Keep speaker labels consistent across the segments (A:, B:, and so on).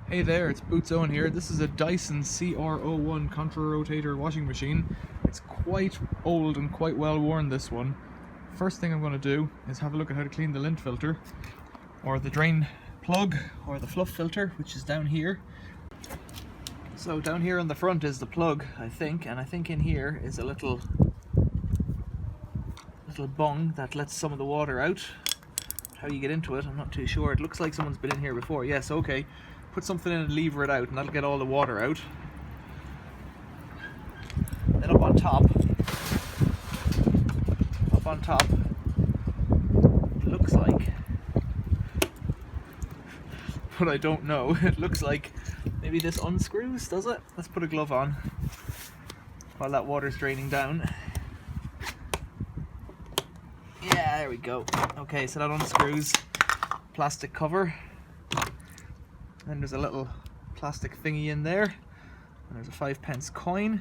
A: Hey there, it's Boots Owen here. This is a Dyson CR01 contra-rotator washing machine. It's quite old and quite well worn, this one. First thing I'm going to do is have a look at how to clean the lint filter, or the drain plug, or the fluff filter, which is down here. So down here on the front is the plug, I think, and I think in here is a little bung that lets some of the water out. How you get into it, I'm not too sure. It looks like someone's been in here before. Yes, okay. Put something in and lever it out, and that'll get all the water out. Then up on top, it looks like, but I don't know, it looks like maybe this unscrews, does it? Let's put a glove on while that water's draining down. Yeah, there we go. Okay, so that unscrews plastic cover. Then there's a little plastic thingy in there, and there's a 5p coin.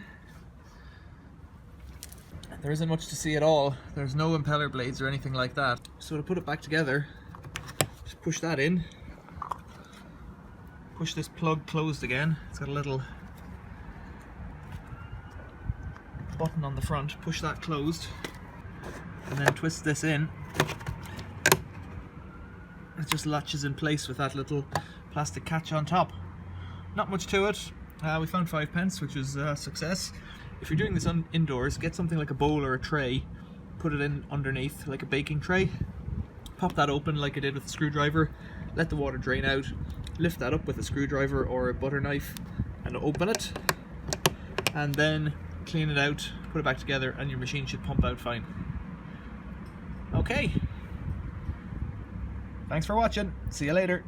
A: There isn't much to see at all. There's no impeller blades or anything like that. So to put it back together, just push that in. Push this plug closed again. It's got a little button on the front. Push that closed, and then twist this in. It just latches in place with that little plastic catch on top. Not much to it. We found 5p, which is a success. If you're doing this indoors, get something like a bowl or a tray, put it in underneath like a baking tray, pop that open like I did with a screwdriver, let the water drain out, lift that up with a screwdriver or a butter knife and open it, and then clean it out, put it back together, and your machine should pump out fine. Okay, thanks for watching, see you later.